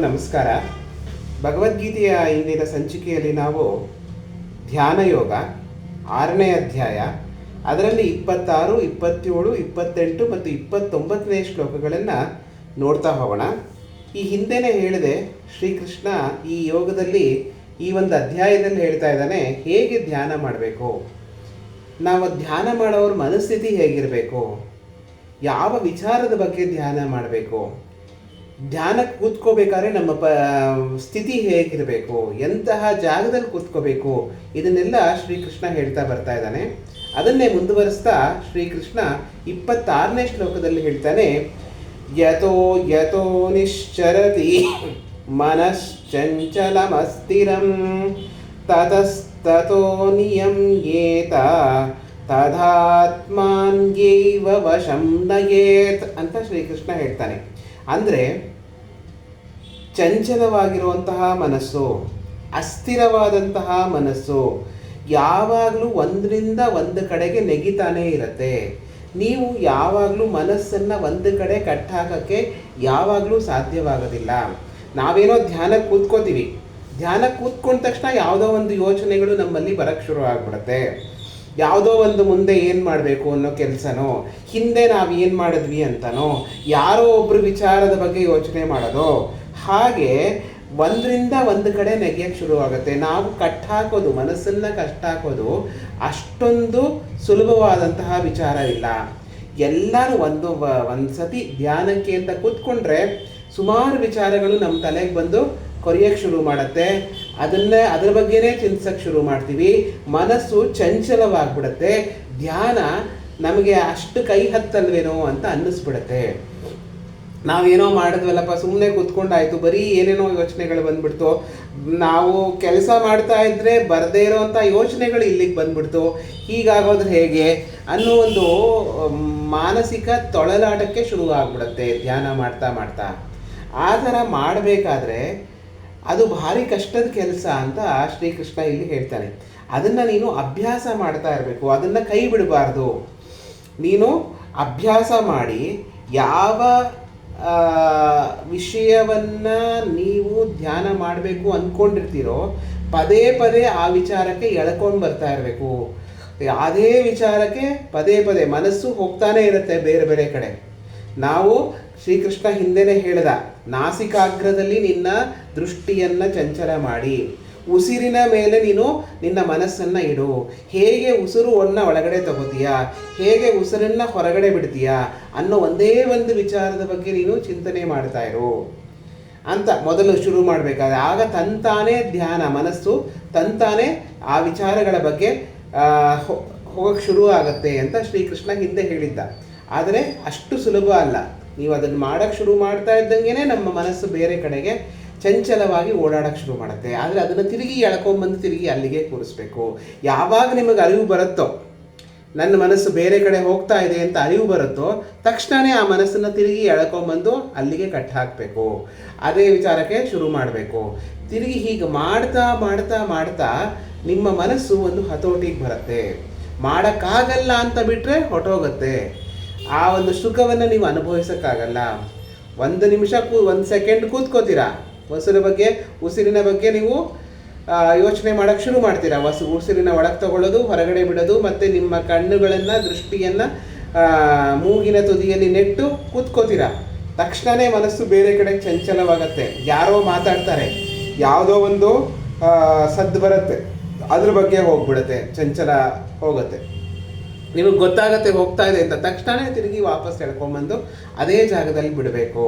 ನಮಸ್ಕಾರ. ಭಗವದ್ಗೀತೆಯ ಇಂದಿನ ಸಂಚಿಕೆಯಲ್ಲಿ ನಾವು ಧ್ಯಾನ ಯೋಗ 6ನೇ ಅಧ್ಯಾಯ, ಅದರಲ್ಲಿ 26, 27, 28 ಮತ್ತು 29ನೇ ಶ್ಲೋಕಗಳನ್ನು ನೋಡ್ತಾ ಹೋಗೋಣ. ಈ ಹಿಂದೆನೇ ಹೇಳಿದೆ, ಶ್ರೀಕೃಷ್ಣ ಈ ಯೋಗದಲ್ಲಿ ಈ ಒಂದು ಅಧ್ಯಾಯದಲ್ಲಿ ಹೇಳ್ತಾ ಇದ್ದಾನೆ ಹೇಗೆ ಧ್ಯಾನ ಮಾಡಬೇಕು, ನಾವು ಧ್ಯಾನ ಮಾಡೋರ ಮನಸ್ಥಿತಿ ಹೇಗಿರಬೇಕು, ಯಾವ ವಿಚಾರದ ಬಗ್ಗೆ ಧ್ಯಾನ ಮಾಡಬೇಕು, ಧ್ಯಾನಕ್ಕೆ ಕೂತ್ಕೋಬೇಕಾದ್ರೆ ನಮ್ಮ ಸ್ಥಿತಿ ಹೇಗಿರಬೇಕು, ಎಂತಹ ಜಾಗದಲ್ಲಿ ಕೂತ್ಕೋಬೇಕು, ಇದನ್ನೆಲ್ಲ ಶ್ರೀಕೃಷ್ಣ ಹೇಳ್ತಾ ಬರ್ತಾ ಇದ್ದಾನೆ. ಅದನ್ನೇ ಮುಂದುವರಿಸ್ತಾ ಶ್ರೀಕೃಷ್ಣ 26ನೇ ಶ್ಲೋಕದಲ್ಲಿ ಹೇಳ್ತಾನೆ, ಯತೋ ಯತೋ ನಿಶ್ಚರತಿ ಮನಶ್ಚಂಚಲಮಸ್ಥಿರಂ ತತಸ್ತತೋ ನಿಯಮ್ಯೇತ ತದಾತ್ಮಾನ್ಯೈವ ವಶಂ ನಯೇತ್ ಅಂತ ಶ್ರೀಕೃಷ್ಣ ಹೇಳ್ತಾನೆ. ಅಂದರೆ ಚಂಚಲವಾಗಿರುವಂತಹ ಮನಸ್ಸು, ಅಸ್ಥಿರವಾದಂತಹ ಮನಸ್ಸು ಯಾವಾಗಲೂ ಒಂದರಿಂದ ಒಂದು ಕಡೆಗೆ ನೆಗಿತಾನೇ ಇರುತ್ತೆ. ನೀವು ಯಾವಾಗಲೂ ಮನಸ್ಸನ್ನು ಒಂದು ಕಡೆ ಕಟ್ಟಾಕೋಕ್ಕೆ ಯಾವಾಗಲೂ ಸಾಧ್ಯವಾಗೋದಿಲ್ಲ. ನಾವೇನೋ ಧ್ಯಾನಕ್ಕೆ ಕೂತ್ಕೋತೀವಿ, ಧ್ಯಾನಕ್ಕೆ ಕೂತ್ಕೊಂಡ ತಕ್ಷಣ ಯಾವುದೋ ಒಂದು ಯೋಚನೆಗಳು ನಮ್ಮಲ್ಲಿ ಬರೋಕ್ಕೆ ಶುರು ಆಗ್ಬಿಡುತ್ತೆ. ಯಾವುದೋ ಒಂದು ಮುಂದೆ ಏನು ಮಾಡಬೇಕು ಅನ್ನೋ ಕೆಲಸನೋ, ಹಿಂದೆ ನಾವು ಏನು ಮಾಡಿದ್ವಿ ಅಂತನೋ, ಯಾರೋ ಒಬ್ಬರು ವಿಚಾರದ ಬಗ್ಗೆ ಯೋಚನೆ ಮಾಡೋದು, ಹಾಗೆ ಒಂದರಿಂದ ಒಂದು ಕಡೆ ನೆಗೆಯಕ್ಕೆ ಶುರುವಾಗುತ್ತೆ. ನಾವು ಕಟ್ಟಾಕೋದು, ಮನಸ್ಸನ್ನು ಕಟ್ಟಾಕೋದು ಅಷ್ಟೊಂದು ಸುಲಭವಾದಂತಹ ವಿಚಾರ ಇಲ್ಲ. ಎಲ್ಲರೂ ಒಂದು ಸತಿ ಧ್ಯಾನಕ್ಕೆ ಅಂತ ಕೂತ್ಕೊಂಡ್ರೆ ಸುಮಾರು ವಿಚಾರಗಳು ನಮ್ಮ ತಲೆಗೆ ಬಂದು ಕೊರಿಯಕ್ಕೆ ಶುರು ಮಾಡುತ್ತೆ. ಅದರ ಬಗ್ಗೆನೇ ಚಿಂತಿಸಕ್ಕೆ ಶುರು ಮಾಡ್ತೀವಿ. ಮನಸ್ಸು ಚಂಚಲವಾಗಿಬಿಡುತ್ತೆ. ಧ್ಯಾನ ನಮಗೆ ಅಷ್ಟು ಕೈ ಹತ್ತಲ್ವೇನೋ ಅಂತ ಅನ್ನಿಸ್ಬಿಡುತ್ತೆ. ನಾವೇನೋ ಮಾಡಿದ್ವಲ್ಲಪ್ಪ, ಸುಮ್ಮನೆ ಕೂತ್ಕೊಂಡಾಯ್ತು, ಬರೀ ಏನೇನೋ ಯೋಚನೆಗಳು ಬಂದ್ಬಿಡ್ತು, ನಾವು ಕೆಲಸ ಮಾಡ್ತಾ ಇದ್ದರೆ ಬರದೇ ಇರೋವಂಥ ಯೋಚನೆಗಳು ಇಲ್ಲಿಗೆ ಬಂದ್ಬಿಡ್ತು, ಹೀಗಾಗೋದ್ರೆ ಹೇಗೆ ಅನ್ನೋ ಒಂದು ಮಾನಸಿಕ ತೊಳಲಾಟಕ್ಕೆ ಶುರು ಆಗ್ಬಿಡುತ್ತೆ ಧ್ಯಾನ ಮಾಡ್ತಾ ಮಾಡ್ತಾ. ಆ ಥರ ಮಾಡಬೇಕಾದ್ರೆ ಅದು ಭಾರಿ ಕಷ್ಟದ ಕೆಲಸ ಅಂತ ಶ್ರೀಕೃಷ್ಣ ಇಲ್ಲಿ ಹೇಳ್ತಾನೆ. ಅದನ್ನು ನೀನು ಅಭ್ಯಾಸ ಮಾಡ್ತಾ ಇರಬೇಕು, ಅದನ್ನು ಕೈ ಬಿಡಬಾರ್ದು. ನೀನು ಅಭ್ಯಾಸ ಮಾಡಿ ಯಾವ ವಿಷಯವನ್ನು ನೀವು ಧ್ಯಾನ ಮಾಡಬೇಕು ಅಂದ್ಕೊಂಡಿರ್ತೀರೋ ಪದೇ ಪದೇ ಆ ವಿಚಾರಕ್ಕೆ ಎಳ್ಕೊಂಡು ಬರ್ತಾ ಇರಬೇಕು. ಅದೇ ವಿಚಾರಕ್ಕೆ ಪದೇ ಪದೇ ಮನಸ್ಸು ಹೋಗ್ತಾನೆ ಇರುತ್ತೆ ಬೇರೆ ಬೇರೆ ಕಡೆ. ನಾವು ಶ್ರೀಕೃಷ್ಣ ಹಿಂದೆನೇ ಹೇಳ್ದ, ನಾಸಿಕಾಗ್ರದಲ್ಲಿ ನಿನ್ನ ದೃಷ್ಟಿಯನ್ನು ಚಂಚಲ ಮಾಡಿ, ಉಸಿರಿನ ಮೇಲೆ ನೀನು ನಿನ್ನ ಮನಸ್ಸನ್ನು ಇಡು. ಹೇಗೆ ಉಸಿರನ್ನು ಒಳಗಡೆ ತಗೋತೀಯಾ, ಹೇಗೆ ಉಸಿರನ್ನು ಹೊರಗಡೆ ಬಿಡ್ತೀಯಾ ಅನ್ನೋ ಒಂದೇ ಒಂದು ವಿಚಾರದ ಬಗ್ಗೆ ನೀನು ಚಿಂತನೆ ಮಾಡ್ತಾ ಇರು ಅಂತ ಮೊದಲು ಶುರು ಮಾಡಬೇಕಾದ್ರೆ, ಆಗ ತಂತಾನೇ ಧ್ಯಾನ, ಮನಸ್ಸು ತಂತಾನೇ ಆ ವಿಚಾರಗಳ ಬಗ್ಗೆ ಹೋಗಕ್ಕೆ ಶುರು ಆಗುತ್ತೆ ಅಂತ ಶ್ರೀಕೃಷ್ಣ ಹಿಂದೆ ಹೇಳಿದ್ದ. ಆದರೆ ಅಷ್ಟು ಸುಲಭ ಅಲ್ಲ. ನೀವು ಅದನ್ನು ಮಾಡೋಕ್ಕೆ ಶುರು ಮಾಡ್ತಾ ಇದ್ದಂಗೆ ನಮ್ಮ ಮನಸ್ಸು ಬೇರೆ ಕಡೆಗೆ ಚಂಚಲವಾಗಿ ಓಡಾಡೋಕ್ಕೆ ಶುರು ಮಾಡುತ್ತೆ. ಆದರೆ ಅದನ್ನು ತಿರುಗಿ ಎಳ್ಕೊಂಬಂದು ತಿರುಗಿ ಅಲ್ಲಿಗೆ ಕೂರಿಸ್ಬೇಕು. ಯಾವಾಗ ನಿಮಗೆ ಅರಿವು ಬರುತ್ತೋ, ನನ್ನ ಮನಸ್ಸು ಬೇರೆ ಕಡೆ ಹೋಗ್ತಾ ಇದೆ ಅಂತ ಅರಿವು ಬರುತ್ತೋ, ತಕ್ಷಣವೇ ಆ ಮನಸ್ಸನ್ನು ತಿರುಗಿ ಎಳ್ಕೊಂಬಂದು ಅಲ್ಲಿಗೆ ಕಟ್ ಹಾಕಬೇಕು. ಅದೇ ವಿಚಾರಕ್ಕೆ ಶುರು ಮಾಡಬೇಕು. ತಿರುಗಿ ಹೀಗೆ ಮಾಡ್ತಾ ಮಾಡ್ತಾ ಮಾಡ್ತಾ ನಿಮ್ಮ ಮನಸ್ಸು ಒಂದು ಹತೋಟಿಗೆ ಬರುತ್ತೆ. ಮಾಡೋಕ್ಕಾಗಲ್ಲ ಅಂತ ಬಿಟ್ಟರೆ ಹೊಟ್ಟೋಗುತ್ತೆ. ಆ ಒಂದು ಸುಖವನ್ನು ನೀವು ಅನುಭವಿಸೋಕ್ಕಾಗಲ್ಲ. ಒಂದು ನಿಮಿಷ ಒಂದು ಸೆಕೆಂಡ್ ಕೂತ್ಕೋತೀರಾ, ಉಸಿರಿನ ಬಗ್ಗೆ ನೀವು ಯೋಚನೆ ಮಾಡೋಕ್ಕೆ ಶುರು ಮಾಡ್ತೀರಾ. ಉಸಿರಿನ ಒಳಗೆ ತಗೊಳ್ಳೋದು, ಹೊರಗಡೆ ಬಿಡೋದು, ಮತ್ತು ನಿಮ್ಮ ಕಣ್ಣುಗಳನ್ನು, ದೃಷ್ಟಿಯನ್ನು ಮೂಗಿನ ತುದಿಯಲ್ಲಿ ನೆಟ್ಟು ಕೂತ್ಕೋತೀರಾ. ತಕ್ಷಣವೇ ಮನಸ್ಸು ಬೇರೆ ಕಡೆ ಚಂಚಲವಾಗತ್ತೆ. ಯಾರೋ ಮಾತಾಡ್ತಾರೆ, ಯಾವುದೋ ಒಂದು ಸದ್ದು ಬರುತ್ತೆ, ಅದ್ರ ಬಗ್ಗೆ ಹೋಗ್ಬಿಡುತ್ತೆ, ಚಂಚಲ ಹೋಗುತ್ತೆ. ನಿಮಗೆ ಗೊತ್ತಾಗತ್ತೆ ಹೋಗ್ತಾ ಇದೆ ಅಂತ, ತಕ್ಷಣ ತಿರುಗಿ ವಾಪಸ್ ಎಳ್ಕೊಂಬಂದು ಅದೇ ಜಾಗದಲ್ಲಿ ಬಿಡಬೇಕು.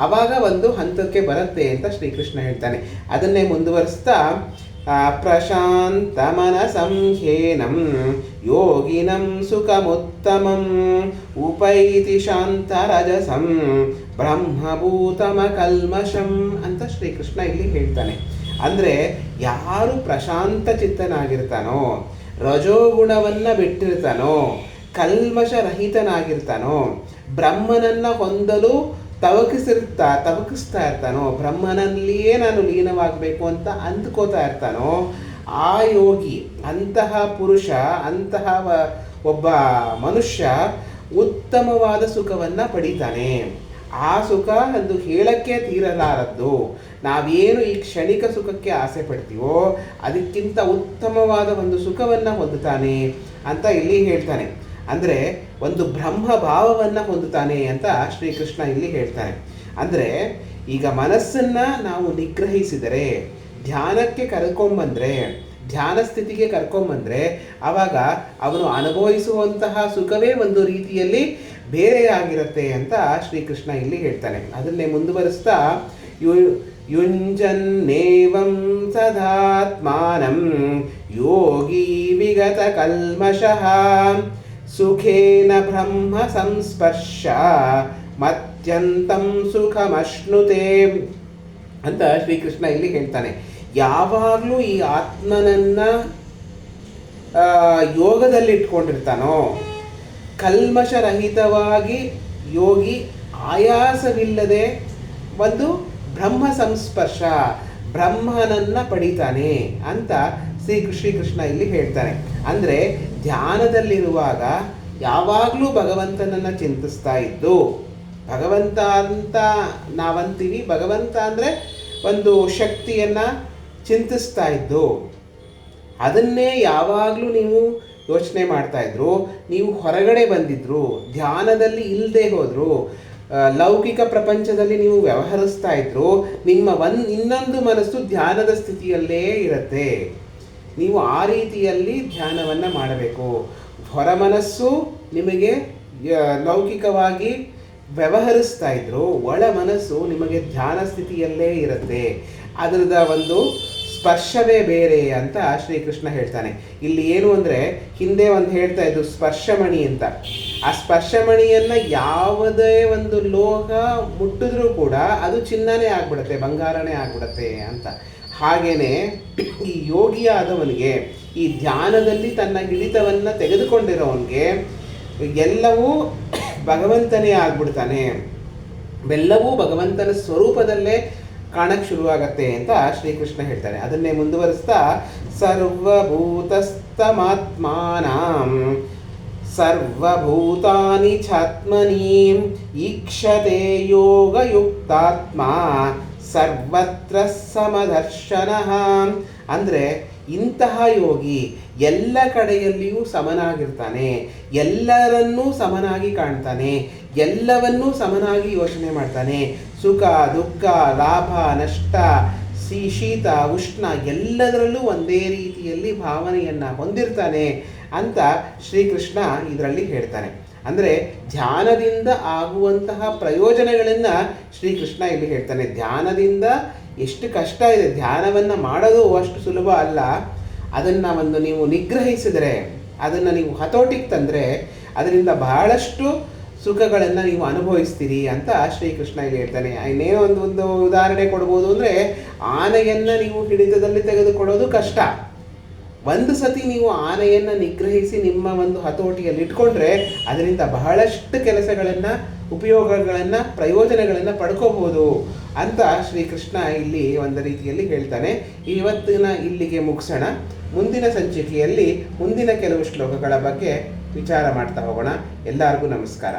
ಆವಾಗ ಒಂದು ಹಂತಕ್ಕೆ ಬರುತ್ತೆ ಅಂತ ಶ್ರೀಕೃಷ್ಣ ಹೇಳ್ತಾನೆ. ಅದನ್ನೇ ಮುಂದುವರಿಸ್ತಾ, ಪ್ರಶಾಂತ ಮನಸಂಹ್ಯೇನಂ ಯೋಗಿನಂ ಸುಖಮುತ್ತಮಂ ಉಪೈತಿ ಶಾಂತ ರಜಸಂ ಬ್ರಹ್ಮಭೂತಮ ಕಲ್ಮಷಂ ಅಂತ ಶ್ರೀಕೃಷ್ಣ ಇಲ್ಲಿ ಹೇಳ್ತಾನೆ. ಅಂದರೆ ಯಾರು ಪ್ರಶಾಂತ ಚಿತ್ತನಾಗಿರ್ತಾನೋ, ರಜೋಗುಣವನ್ನು ಬಿಟ್ಟಿರ್ತಾನೋ, ಕಲ್ಮಷರಹಿತನಾಗಿರ್ತಾನೋ, ಬ್ರಹ್ಮನನ್ನು ಹೊಂದಲು ತವಕಿಸ್ತಾ ಇರ್ತಾನೋ, ಬ್ರಹ್ಮನಲ್ಲಿಯೇ ನಾನು ಲೀನವಾಗಬೇಕು ಅಂತ ಅಂದ್ಕೋತಾ ಇರ್ತಾನೋ, ಆ ಯೋಗಿ, ಅಂತಹ ಪುರುಷ, ಅಂತಹ ಒಬ್ಬ ಮನುಷ್ಯ ಉತ್ತಮವಾದ ಸುಖವನ್ನು ಪಡಿತಾನೆ. ಆ ಸುಖ ಒಂದು ಹೇಳಕ್ಕೆ ತೀರಲಾರದ್ದು. ನಾವೇನು ಈ ಕ್ಷಣಿಕ ಸುಖಕ್ಕೆ ಆಸೆ ಪಡ್ತೀವೋ ಅದಕ್ಕಿಂತ ಉತ್ತಮವಾದ ಒಂದು ಸುಖವನ್ನು ಹೊಂದುತ್ತಾನೆ ಅಂತ ಇಲ್ಲಿ ಹೇಳ್ತಾನೆ. ಅಂದರೆ ಒಂದು ಬ್ರಹ್ಮ ಭಾವವನ್ನು ಹೊಂದುತ್ತಾನೆ ಅಂತ ಶ್ರೀಕೃಷ್ಣ ಇಲ್ಲಿ ಹೇಳ್ತಾನೆ. ಅಂದರೆ ಈಗ ಮನಸ್ಸನ್ನು ನಾವು ನಿಗ್ರಹಿಸಿದರೆ, ಧ್ಯಾನಕ್ಕೆ ಕರ್ಕೊಂಬಂದರೆ, ಧ್ಯಾನ ಸ್ಥಿತಿಗೆ ಕರ್ಕೊಂಬಂದರೆ, ಆವಾಗ ಅವನು ಅನುಭವಿಸುವಂತಹ ಸುಖವೇ ಒಂದು ರೀತಿಯಲ್ಲಿ ಬೇರೆಯಾಗಿರುತ್ತೆ ಅಂತ ಶ್ರೀಕೃಷ್ಣ ಇಲ್ಲಿ ಹೇಳ್ತಾನೆ. ಅದನ್ನೇ ಮುಂದುವರಿಸ್ತಾ ಯುಂಜನ್ನೇವಂ ಸದಾತ್ಮಾನಂ ಯೋಗಿ ವಿಗತ ಕಲ್ಮಷಃ ಸುಖೇನ ಬ್ರಹ್ಮ ಸಂಸ್ಪರ್ಶ ಮತ್ಯಂತಂ ಸುಖಮಶ್ನುತೆ ಅಂತ ಶ್ರೀಕೃಷ್ಣ ಇಲ್ಲಿ ಹೇಳ್ತಾನೆ. ಯಾವಾಗಲೂ ಈ ಆತ್ಮನನ್ನು ಯೋಗದಲ್ಲಿಟ್ಕೊಂಡಿರ್ತಾನೋ, ಕಲ್ಮಶರಹಿತವಾಗಿ ಯೋಗಿ ಆಯಾಸವಿಲ್ಲದೆ ಒಂದು ಬ್ರಹ್ಮ ಸಂಸ್ಪರ್ಶ, ಬ್ರಹ್ಮನನ್ನು ಪಡಿತಾನೆ ಅಂತ ಶ್ರೀಕೃಷ್ಣ ಇಲ್ಲಿ ಹೇಳ್ತಾನೆ. ಅಂದರೆ ಧ್ಯಾನದಲ್ಲಿರುವಾಗ ಯಾವಾಗಲೂ ಭಗವಂತನನ್ನು ಚಿಂತಿಸ್ತಾ ಇದ್ದು, ಭಗವಂತ ಅಂತ ನಾವಂತೀವಿ, ಭಗವಂತ ಅಂದರೆ ಒಂದು ಶಕ್ತಿಯನ್ನು ಚಿಂತಿಸ್ತಾ ಇದ್ದು, ಅದನ್ನೇ ಯಾವಾಗಲೂ ನೀವು ಯೋಚನೆ ಮಾಡ್ತಾಯಿದ್ರು. ನೀವು ಹೊರಗಡೆ ಬಂದಿದ್ರು, ಧ್ಯಾನದಲ್ಲಿ ಇಲ್ಲದೆ ಹೋದರು, ಲೌಕಿಕ ಪ್ರಪಂಚದಲ್ಲಿ ನೀವು ವ್ಯವಹರಿಸ್ತಾ ಇದ್ರು, ನಿಮ್ಮ ಇನ್ನೊಂದು ಮನಸ್ಸು ಧ್ಯಾನದ ಸ್ಥಿತಿಯಲ್ಲೇ ಇರುತ್ತೆ. ನೀವು ಆ ರೀತಿಯಲ್ಲಿ ಧ್ಯಾನವನ್ನು ಮಾಡಬೇಕು. ಹೊರ ಮನಸ್ಸು ನಿಮಗೆ ಲೌಕಿಕವಾಗಿ ವ್ಯವಹರಿಸ್ತಾ ಇದ್ರು, ಒಳ ಮನಸ್ಸು ನಿಮಗೆ ಧ್ಯಾನ ಸ್ಥಿತಿಯಲ್ಲೇ ಇರುತ್ತೆ. ಅದರದ ಒಂದು ಸ್ಪರ್ಶವೇ ಬೇರೆ ಅಂತ ಶ್ರೀಕೃಷ್ಣ ಹೇಳ್ತಾನೆ. ಇಲ್ಲಿ ಏನು ಅಂದರೆ, ಹಿಂದೆ ಒಂದು ಹೇಳ್ತಾ ಇದ್ದು ಸ್ಪರ್ಶಮಣಿ ಅಂತ. ಆ ಸ್ಪರ್ಶಮಣಿಯನ್ನು ಯಾವುದೇ ಒಂದು ಲೋಹ ಮುಟ್ಟಿದ್ರೂ ಕೂಡ ಅದು ಚಿನ್ನನೇ ಆಗ್ಬಿಡುತ್ತೆ, ಬಂಗಾರನೇ ಆಗ್ಬಿಡುತ್ತೆ ಅಂತ. ಹಾಗೆಯೇ ಈ ಯೋಗಿಯಾದವನಿಗೆ, ಈ ಧ್ಯಾನದಲ್ಲಿ ತನ್ನ ಹಿಡಿತವನ್ನು ತೆಗೆದುಕೊಂಡಿರೋವನಿಗೆ ಎಲ್ಲವೂ ಭಗವಂತನೇ ಆಗ್ಬಿಡ್ತಾನೆ, ಎಲ್ಲವೂ ಭಗವಂತನ ಸ್ವರೂಪದಲ್ಲೇ ಕಾಣಕ್ಕೆ ಶುರುವಾಗತ್ತೆ ಅಂತ ಶ್ರೀಕೃಷ್ಣ ಹೇಳ್ತಾನೆ. ಅದನ್ನೇ ಮುಂದುವರಿಸ್ತಾ ಸರ್ವಭೂತಸ್ಥಮಾತ್ಮಾನಂ ಸರ್ವಭೂತಾನಿ ಛಾತ್ಮನಿ ಈಕ್ಷತೆ ಯೋಗಯುಕ್ತಾತ್ಮ ಸರ್ವತ್ರ ಸಮದರ್ಶನಃ. ಅಂದರೆ ಇಂತಹ ಯೋಗಿ ಎಲ್ಲ ಕಡೆಯಲ್ಲಿಯೂ ಸಮನಾಗಿರ್ತಾನೆ, ಎಲ್ಲರನ್ನೂ ಸಮನಾಗಿ ಕಾಣ್ತಾನೆ, ಎಲ್ಲವನ್ನೂ ಸಮನಾಗಿ ಯೋಚನೆ ಮಾಡ್ತಾನೆ. ಸುಖ ದುಃಖ ಲಾಭ ನಷ್ಟ ಶೀತ ಉಷ್ಣ ಎಲ್ಲದರಲ್ಲೂ ಒಂದೇ ರೀತಿಯಲ್ಲಿ ಭಾವನೆಯನ್ನು ಹೊಂದಿರ್ತಾನೆ ಅಂತ ಶ್ರೀಕೃಷ್ಣ ಇದರಲ್ಲಿ ಹೇಳ್ತಾನೆ. ಅಂದರೆ ಧ್ಯಾನದಿಂದ ಆಗುವಂತಹ ಪ್ರಯೋಜನಗಳನ್ನು ಶ್ರೀಕೃಷ್ಣ ಇಲ್ಲಿ ಹೇಳ್ತಾನೆ. ಧ್ಯಾನದಿಂದ ಎಷ್ಟು ಕಷ್ಟ ಇದೆ, ಧ್ಯಾನವನ್ನು ಮಾಡೋದು ಅಷ್ಟು ಸುಲಭ ಅಲ್ಲ. ಅದನ್ನು ನೀವು ನಿಗ್ರಹಿಸಿದರೆ, ಅದನ್ನು ನೀವು ಹತೋಟಿಗೆ ತಂದರೆ, ಅದರಿಂದ ಬಹಳಷ್ಟು ಸುಖಗಳನ್ನು ನೀವು ಅನುಭವಿಸ್ತೀರಿ ಅಂತ ಶ್ರೀಕೃಷ್ಣ ಇಲ್ಲಿ ಹೇಳ್ತಾನೆ. ಇನ್ನೇನೋ ಒಂದು ಉದಾಹರಣೆ ಕೊಡ್ಬೋದು ಅಂದರೆ, ಆನೆಯನ್ನು ನೀವು ಹಿಡಿತದಲ್ಲಿ ತೆಗೆದುಕೊಳ್ಳೋದು ಕಷ್ಟ. ಒಂದು ಸತಿ ನೀವು ಆನೆಯನ್ನು ನಿಗ್ರಹಿಸಿ ನಿಮ್ಮ ಒಂದು ಹತೋಟಿಯಲ್ಲಿ ಇಟ್ಕೊಂಡ್ರೆ ಅದರಿಂದ ಬಹಳಷ್ಟು ಕೆಲಸಗಳನ್ನು, ಉಪಯೋಗಗಳನ್ನು, ಪ್ರಯೋಜನಗಳನ್ನು ಪಡ್ಕೋಬೋದು ಅಂತ ಶ್ರೀಕೃಷ್ಣ ಇಲ್ಲಿ ಒಂದು ರೀತಿಯಲ್ಲಿ ಹೇಳ್ತಾನೆ. ಇವತ್ತಿನ ಇಲ್ಲಿಗೆ ಮುಗಿಸೋಣ. ಮುಂದಿನ ಸಂಚಿಕೆಯಲ್ಲಿ ಮುಂದಿನ ಕೆಲವು ಶ್ಲೋಕಗಳ ಬಗ್ಗೆ ವಿಚಾರ ಮಾಡ್ತಾ ಹೋಗೋಣ. ಎಲ್ಲರಿಗೂ ನಮಸ್ಕಾರ.